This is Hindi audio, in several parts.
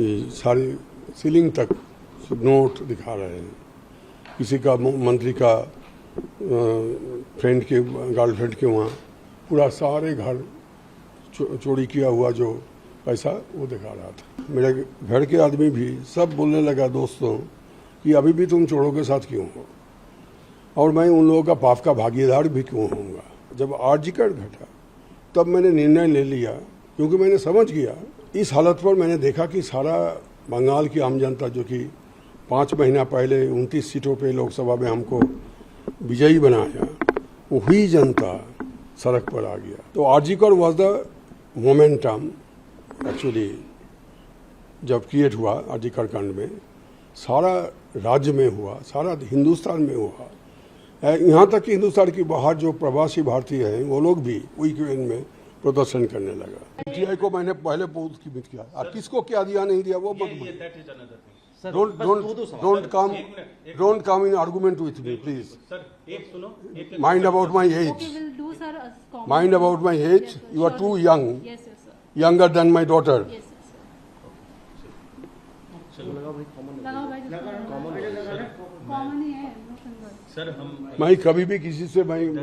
ये सारी सीलिंग तक नोट दिखा रहे हैं। किसी का मंत्री का फ्रेंड के गर्लफ्रेंड के वहाँ पूरा सारे घर चोरी किया हुआ जो पैसा वो दिखा रहा था। मेरे घर के आदमी भी सब बोलने लगा दोस्तों कि अभी भी तुम चोरों के साथ क्यों हो और मैं उन लोगों का पाप का भागीदार भी क्यों होऊंगा। जब आर्जिकर घटा तब मैंने निर्णय ले लिया, क्योंकि मैंने समझ गया इस हालत पर। मैंने देखा कि सारा बंगाल की आम जनता जो कि 5 महीना पहले 29 सीटों पे लोकसभा में हमको विजयी बनाया, वही जनता सड़क पर आ गया। तो RG Kar was the momentum actually जब क्रिएट हुआ आर्जिकर कांड में, सारा राज्य में हुआ, सारा हिंदुस्तान में हुआ। यहाँ तक कि हिंदुस्तान की बाहर जो प्रवासी भारतीय हैं वो लोग भी वीकेंड में प्रदर्शन करने लगा। पीटीआई को मैंने पहले बहुत कीमत किया, अब किसको क्या दिया नहीं दिया वो मत don't come in argument with me please. Mind about my age. Mind about my age. You are too young. Younger than my daughter. मैं कभी भी किसी से मैं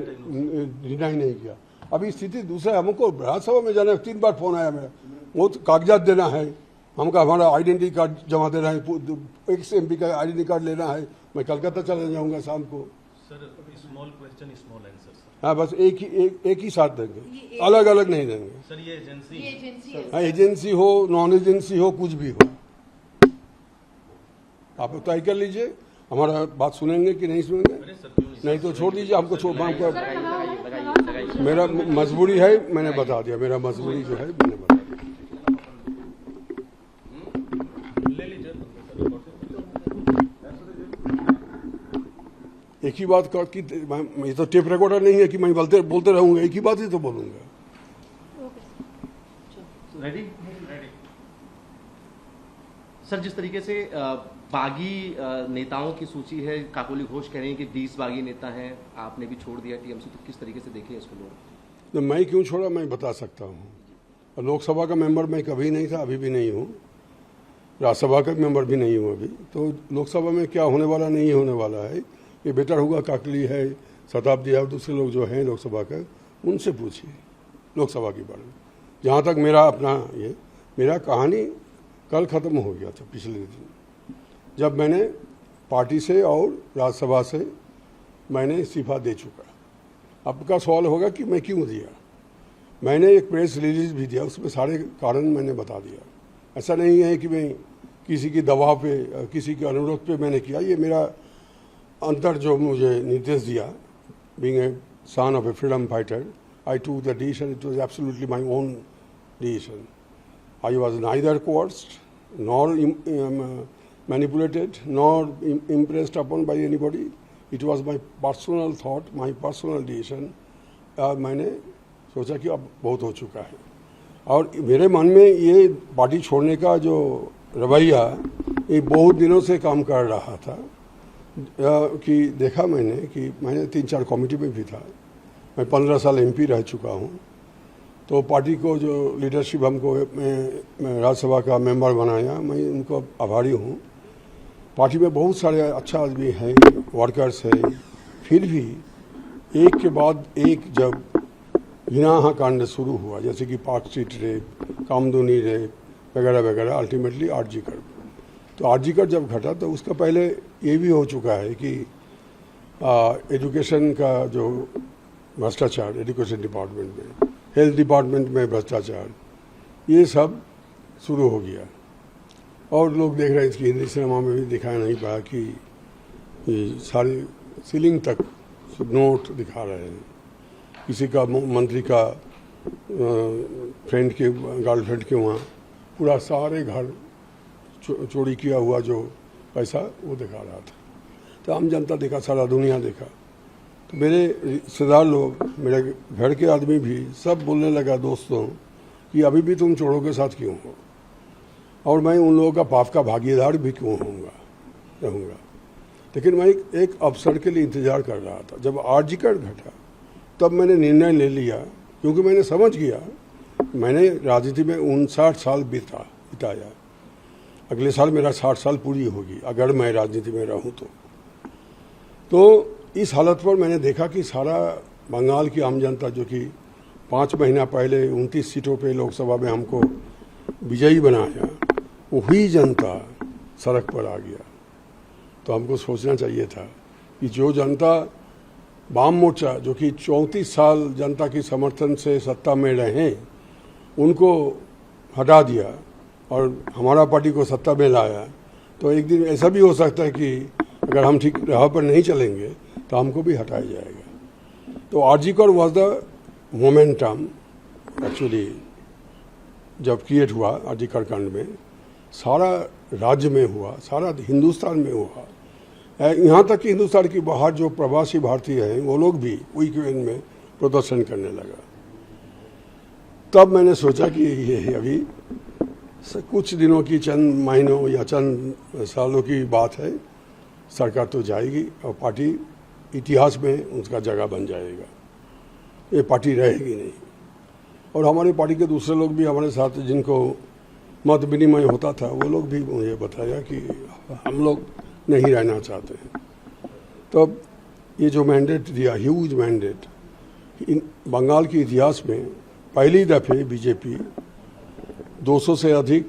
डिनाई नहीं किया। अभी स्थिति दूसरा है, हमको राज्यसभा में जाना है, 3 बार फोन आया मेरा, वो कागजात देना है हमका, हमारा आइडेंटिटी कार्ड जमा देना है, एक एमपी का आइडेंटिटी कार्ड लेना है। मैं कलकत्ता चला जाऊंगा शाम को। Sir small question small answer. हाँ बस एक ही साथ देंगे, अलग अलग नहीं देंगे। सर ये एजेंसी हाँ, एजेंसी हो नॉन एजेंसी हो कुछ भी हो, आप तय कर लीजिए। हमारा बात सुनेंगे कि नहीं सुनेंगे, नहीं तो छोड़ दीजिए हमको। मेरा मजबूरी है, मैंने बता दिया, मेरा मजबूरी जो है मैंने बता दिया। एक ही बात कर कि ये तो टेप रिकॉर्डर नहीं है कि मैं बोलते रहूंगा, एक ही बात ही तो बोलूंगा। रेडी सर, जिस तरीके से बागी नेताओं की सूची है, काकोली घोष कह रहे हैं कि 20 बागी नेता हैं, आपने भी छोड़ दिया टीएमसी, तो किस तरीके से देखे इसको लोग? तो मैं क्यों छोड़ा मैं बता सकता हूँ। लोकसभा का मेंबर मैं कभी नहीं था, अभी भी नहीं हूँ, राज्यसभा का मेंबर भी नहीं हूँ अभी। तो लोकसभा में क्या होने वाला नहीं होने वाला है ये बेटर होगा। काकली है, शताब्दी है, दूसरे लोग जो हैं लोकसभा का, उनसे पूछिए लोकसभा के बारे में। जहाँ तक मेरा अपना ये मेरा कहानी कल ख़त्म हो गया था पिछले दिन, जब मैंने पार्टी से और राज्यसभा से मैंने इस्तीफा दे चुका। आपका सवाल होगा कि मैं क्यों दिया। मैंने एक प्रेस रिलीज भी दिया, उसमें सारे कारण मैंने बता दिया। ऐसा नहीं है कि मैं किसी की दबाव पे, किसी के अनुरोध पे मैंने किया। ये मेरा अंतर जो मुझे निर्देश दिया, being a son of A freedom fighter, I took the decision, it was absolutely my own decision. I was neither coerced nor manipulated nor impressed upon by anybody. It was my personal thought, my personal decision. मैंने सोचा कि अब बहुत हो चुका है, और मेरे मन में ये पार्टी छोड़ने का जो रवैया ये बहुत दिनों से काम कर रहा था। कि देखा मैंने कि मैंने 3-4 कमेटी में भी था, मैं 15 साल एमपी रह चुका हूँ। तो पार्टी को जो लीडरशिप हमको मैं राज्यसभा का मेंबर बनाया, मैं उनको आभारी हूँ। पार्टी में बहुत सारे अच्छा आदमी हैं, वर्कर्स हैं, फिर भी एक के बाद एक जब घिनाहा कांड शुरू हुआ, जैसे कि park street rape, Kamduni rape वगैरह वगैरह, अल्टीमेटली आरजीकर। तो आरजीकर जब घटा तो उसका पहले ये भी हो चुका है कि एजुकेशन का जो भ्रष्टाचार, एजुकेशन डिपार्टमेंट में, हेल्थ डिपार्टमेंट में भ्रष्टाचार, ये सब शुरू हो गया। और लोग देख रहे हैं, इसकी हिंदी सिनेमा में भी दिखाया नहीं पाया कि ये सारी सीलिंग तक नोट दिखा रहे हैं। किसी का मंत्री का फ्रेंड के गर्लफ्रेंड के वहाँ पूरा सारे घर चोरी किया हुआ जो पैसा वो दिखा रहा था। तो आम जनता देखा, सारा दुनिया देखा। तो मेरे रिश्तेदार लोग, मेरे घर के आदमी भी सब बोलने लगा दोस्तों कि अभी भी तुम चोरों के साथ क्यों हो और मैं उन लोगों का पाप का भागीदार भी क्यों रहूँगा। लेकिन मैं एक अवसर के लिए इंतज़ार कर रहा था। जब आर्जिकर घटा तब मैंने निर्णय ले लिया, क्योंकि मैंने समझ गया, मैंने राजनीति में 59 साल बिताया। अगले साल मेरा 60 साल पूरी होगी अगर मैं राजनीति में रहूं तो इस हालत पर मैंने देखा कि सारा बंगाल की आम जनता जो कि 5 महीना पहले 29 सीटों पे लोकसभा में हमको विजयी बनाया, वही जनता सड़क पर आ गया। तो हमको सोचना चाहिए था कि जो जनता वाम मोर्चा जो कि 34 साल जनता की समर्थन से सत्ता में रहे उनको हटा दिया और हमारा पार्टी को सत्ता में लाया, तो एक दिन ऐसा भी हो सकता है कि अगर हम ठीक राह पर नहीं चलेंगे तो हमको भी हटाया जाएगा। तो RG Kar was the momentum actually जब क्रिएट हुआ आरजीकर कांड में, सारा राज्य में हुआ, सारा हिंदुस्तान में हुआ, यहाँ तक कि हिंदुस्तान की बाहर जो प्रवासी भारतीय हैं वो लोग भी वीकेंड में प्रदर्शन करने लगा। तब मैंने सोचा कि ये अभी कुछ दिनों की, चंद महीनों या चंद सालों की बात है, सरकार तो जाएगी और पार्टी इतिहास में उसका जगह बन जाएगा, ये पार्टी रहेगी नहीं। और हमारे पार्टी के दूसरे लोग भी हमारे साथ जिनको मत विनिमय होता था वो लोग भी मुझे बताया कि हम लोग नहीं रहना चाहते हैं। तब ये जो मैंडेट दिया, ह्यूज मैंडेट, बंगाल के इतिहास में पहली दफ़े बीजेपी 200 से अधिक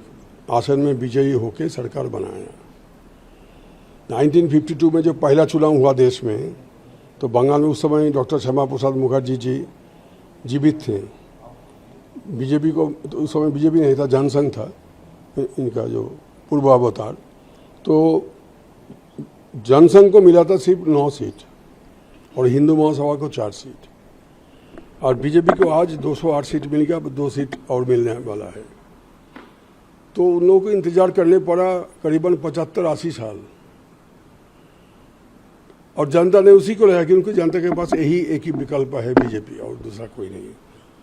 आसन में विजयी होकर सरकार बनाया। 1952 में जब पहला चुनाव हुआ देश में, तो बंगाल में उस समय डॉक्टर श्यामा प्रसाद मुखर्जी जी जीवित थे। बीजेपी को तो उस समय बीजेपी नहीं था, जनसंघ था इनका जो पूर्व अवतार। तो जनसंघ को मिला था सिर्फ 9 सीट और हिंदू महासभा को 4 सीट, और बीजेपी को आज 208 सीट मिल गया, 2 सीट और मिलने वाला है। तो उन लोगों को इंतजार करने पड़ा करीबन 75-80 साल, और जनता ने उसी को लिया कि उनकी जनता के पास यही एक ही विकल्प है बीजेपी, और दूसरा कोई नहीं।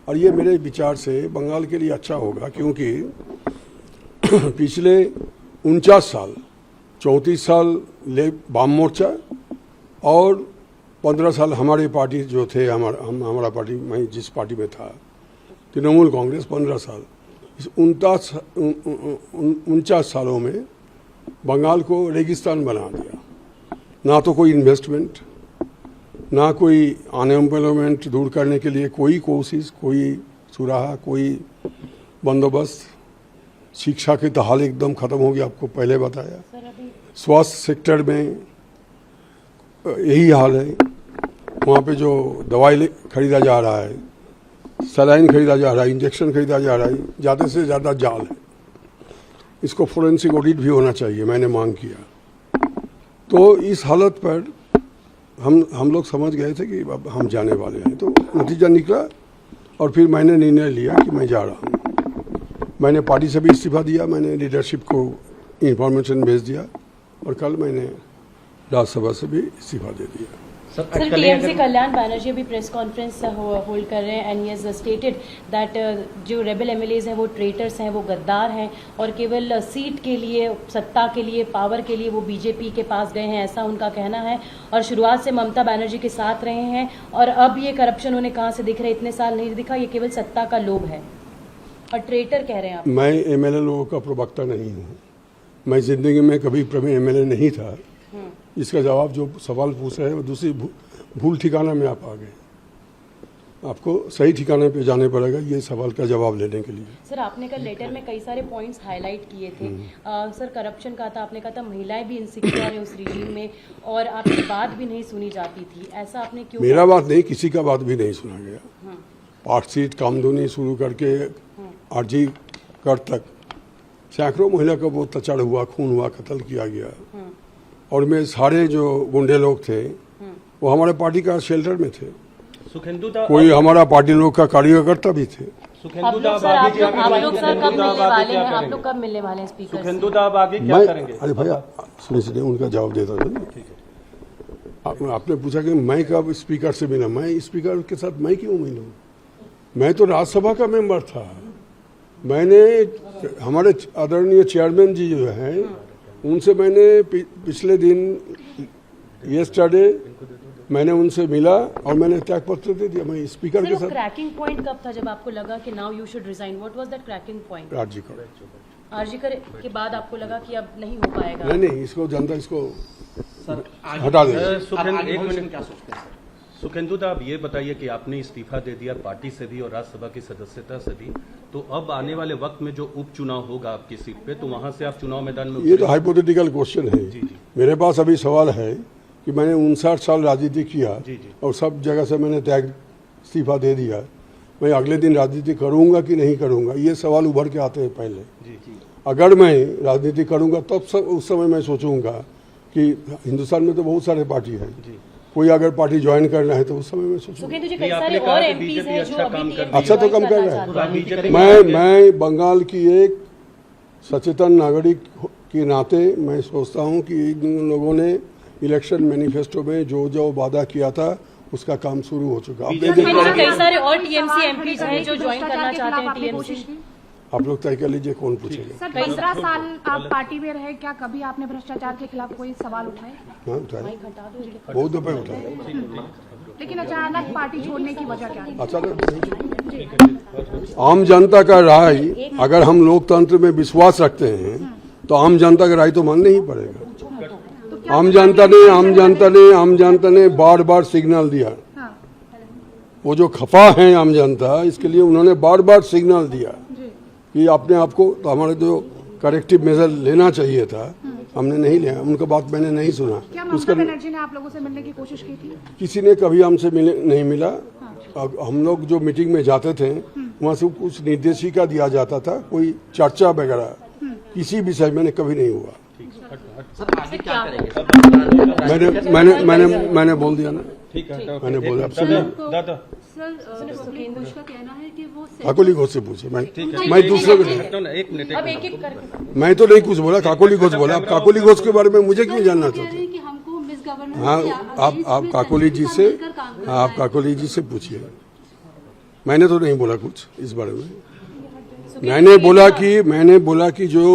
और ये मेरे विचार से बंगाल के लिए अच्छा होगा, क्योंकि पिछले 49 साल 34 साल ले वाम मोर्चा और 15 साल हमारी पार्टी जो थे, हमारा पार्टी, मैं जिस पार्टी में था तृणमूल कांग्रेस, 15 साल, इस 49 सालों में बंगाल को रेगिस्तान बना दिया। ना तो कोई इन्वेस्टमेंट, ना कोई अनएम्प्लॉयमेंट दूर करने के लिए कोई कोशिश, कोई सुराहा, कोई बंदोबस्त। शिक्षा की तो हाल एकदम ख़त्म हो गया, आपको पहले बताया। स्वास्थ्य सेक्टर में यही हाल है, वहाँ पे जो दवाई खरीदा जा रहा है, सलाइन खरीदा जा रहा है, इंजेक्शन खरीदा जा रहा है, ज़्यादा से ज़्यादा जाल है। इसको फोरेंसिक ऑडिट भी होना चाहिए, मैंने मांग किया। तो इस हालत पर हम लोग समझ गए थे कि अब हम जाने वाले हैं। तो नतीजा निकला और फिर मैंने निर्णय लिया कि मैं जा रहा हूँ। मैंने पार्टी से भी इस्तीफा दिया, मैंने लीडरशिप को इंफॉर्मेशन भेज दिया, और कल मैंने राज्यसभा से भी इस्तीफा दे दिया। सर टीएमसी कल्याण बैनर्जी अभी प्रेस कॉन्फ्रेंस होल्ड कर रहे हैं, and he has stated that जो रेबल एमएलएज हैं वो ट्रेटर्स हैं, वो गद्दार हैं, और केवल सीट के लिए, सत्ता के लिए, पावर के लिए वो बीजेपी के पास गए हैं, ऐसा उनका कहना है। और शुरुआत से ममता बनर्जी के साथ रहे हैं, और अब ये करप्शन उन्हें कहाँ से दिख रहा है, इतने साल नहीं दिखा, ये केवल सत्ता का लोभ है, और ट्रेटर कह रहे हैं आप। मैं एमएलए लोगों का प्रवक्ता नहीं हूँ, मैं जिंदगी में कभी एमएलए नहीं था। इसका जवाब जो सवाल पूछ रहे हैं वो दूसरी भूल ठिकाना में आप आ गए। आपको सही ठिकाने पे जाने पड़ेगा ये सवाल का जवाब लेने के लिए। सर आपने कल लेटर में कई सारे पॉइंट्स हाईलाइट किए थे। सर करप्शन का था, आपने कहा था महिलाएं भी इनसिक्योर है उस रिजीम में, और आपकी बात भी नहीं सुनी जाती थी, ऐसा आपने क्यों? मेरा बात नहीं, किसी का बात भी नहीं सुना गया। पार्कसीट कामधुनी शुरू करके आरजी कर तक सैकड़ों महिला का वो अत्याचार हुआ, खून हुआ, कत्ल किया गया। और मैं सारे जो गुंडे लोग थे वो हमारे पार्टी का शेल्टर में थे। कोई हमारा पार्टी लोग का कार्यकर्ता भी थे। आप लोग सर कब मिलने वाले हैं? आप लोग कब मिलने वाले हैं स्पीकर से? अरे भैया सुनिए, उनका जवाब देता था। आपने पूछा कि मैं कब स्पीकर से मिला, मैं स्पीकर के साथ मैं क्यों मिलूं? मैं तो राज्यसभा का मेंबर था। मैंने हमारे आदरणीय चेयरमैन जी जो हैं उनसे मैंने पिछले दिन येस्टरडे मैंने उनसे मिला और मैंने त्यागपत्र दे दिया। मैं स्पीकर के साथ। क्रैकिंग पॉइंट कब था जब आपको लगा कि now you should resign? What was that cracking point? राज्य का आरजीकर के बाद आपको लगा कि अब नहीं हो पाएगा? नहीं, इसको जनता इसको सर हटा दे। सुखेंदु एक मिनट क्या सोचते हैं सर? सुखेंदु दा, आप ये बताइए कि आपने इस्तीफा दे दिया पार्टी से भी और राज्यसभा की सदस्यता से भी, तो अब आने वाले वक्त में जो उपचुनाव होगा आपकी सीट पे, तो वहां से आप चुनाव मैदान में ये तो हाइपोथेटिकल क्वेश्चन है। जी। मेरे पास अभी सवाल है कि मैंने 59 साल राजनीति किया जी। और सब जगह से मैंने त्याग इस्तीफा दे दिया। मैं अगले दिन राजनीति करूंगा कि नहीं करूंगा, ये सवाल उभर के आते हैं पहले। जी। अगर मैं राजनीति करूंगा तब उस समय मैं सोचूंगा कि हिंदुस्तान में तो बहुत सारे पार्टी हैं, कोई अगर पार्टी ज्वाइन करना है तो उस समय मैं सोचूंगा। सुखेंदु जी, नहीं, कई आपने सारे कहा और कि एमपीज बीजेपी हैं जो अच्छा अभी काम कर TMC रही है। अच्छा तो कम ज्वाइन कर करना रहा है। चाहते हैं। बीजेपी मैं बंगाल की एक सचेतन नागरिक के नाते मैं सोचता हूं कि इन लोगों ने इलेक्शन मैनिफेस्टो में जो जो वादा किया था उसका काम शुरू हो चुका। आपने सुखेंदु देखा जी, कई सारे और टीएमसी एमपीज हैं जो ज्वाइन करना चाहते हैं टीएमसी। आप लोग तय कर लीजिए कौन पूछेगा। सर 15 साल आप पार्टी में रहे, क्या कभी आपने भ्रष्टाचार के खिलाफ कोई सवाल उठाए? हाँ, उठाए, बहुत दफे उठाए। लेकिन अचानक पार्टी छोड़ने की वजह क्या है? अच्छा, आम जनता का राय, अगर हम लोकतंत्र में विश्वास रखते हैं तो आम जनता का राय तो मानना ही पड़ेगा। आम जनता ने बार बार सिग्नल दिया। हाँ, वो जो खफा है आम जनता, इसके लिए उन्होंने बार बार सिग्नल दिया कि अपने आप को, तो हमारे जो करेक्टिव मेजर लेना चाहिए था हमने नहीं लिया। उनका बात मैंने नहीं सुना। क्या ममता बनर्जी ने आप लोगों से मिलने की कोशिश की थी? किसी ने कभी हमसे नहीं मिला। हम लोग जो मीटिंग में जाते थे वहाँ से कुछ निर्देशिका दिया जाता था, कोई चर्चा वगैरह किसी विषय में कभी नहीं हुआ। सर आगे क्या करेंगे? मैंने बोल दिया ना, ठीक है, मैंने बोला अब सभी दादा सुखेंदु घोष का कहना है कि वो काकोली घोष से पूछे। मैं दूसरे को नहीं, एक मिनट अब एक एक करके मैं तो नहीं कुछ बोला, काकोली घोष बोला। अब काकोली घोष के बारे में मुझे क्यों जानना कह रहे चाहते? हैं कि हमको मिस गवर्नेंस हाँ, आप काकोली जी से, आप काकोली जी से पूछिए। मैंने तो नहीं बोला कुछ इस बारे में। मैंने बोला कि जो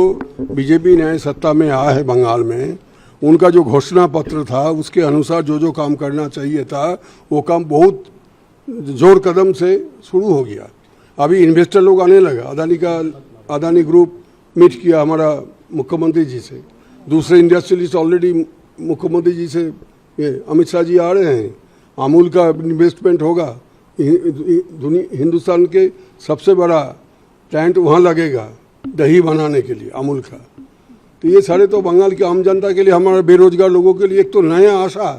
बीजेपी न्याय सत्ता में आया है बंगाल में, उनका जो घोषणा पत्र था उसके अनुसार जो जो काम करना चाहिए था वो काम बहुत जोर कदम से शुरू हो गया। अभी इन्वेस्टर लोग आने लगा। अदानी ग्रुप मीट किया हमारा मुख्यमंत्री जी से। दूसरे इंडस्ट्रियलिस्ट ऑलरेडी मुख्यमंत्री जी से, ये अमित शाह जी आ रहे हैं। अमूल का इन्वेस्टमेंट होगा, हिंदुस्तान के सबसे बड़ा प्लांट वहाँ लगेगा दही बनाने के लिए अमूल का। तो ये सारे तो बंगाल की आम जनता के लिए, हमारे बेरोजगार लोगों के लिए एक तो नया आशा।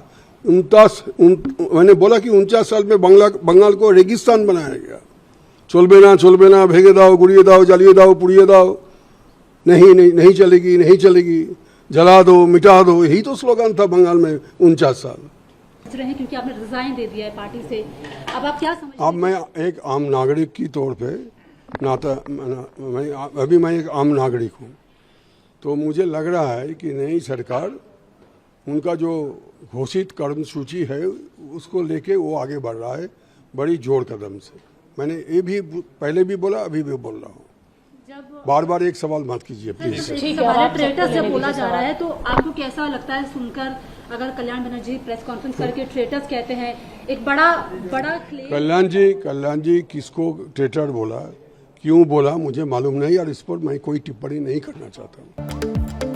मैंने बोला कि 49 साल में बंगाल को रेगिस्तान बनाया गया। चलबे ना भेगे दाओ, गुड़िए दाओ, जलिए दाओ, पुड़िए दाओ, नहीं चलेगी, जला दो, मिटा दो, यही तो स्लोगन था बंगाल में 49 साल। रहे हैं क्योंकि आपने रिजाइन दे दिया है पार्टी से, अब आप क्या समझते अब मैं एक आम नागरिक की तौर पे मैं एक आम नागरिक हूँ, तो मुझे लग रहा है कि नई सरकार उनका जो घोषित कर्म सूची है उसको लेके वो आगे बढ़ रहा है बड़ी जोर कदम से। मैंने ये भी पहले भी बोला, अभी भी बोल रहा हूँ। बार बार एक सवाल मत कीजिए प्लीज। ठीक है, ट्रेटर्स जब बोला जा रहा है तो आपको कैसा लगता है सुनकर, अगर कल्याण बनर्जी प्रेस कॉन्फ्रेंस करके ट्रेटर्स कहते हैं, एक बड़ा क्लेम। कल्याण जी किसको ट्रेटर बोला, क्यों बोला मुझे मालूम नहीं, और इस पर मैं कोई टिप्पणी नहीं करना चाहता हूँ।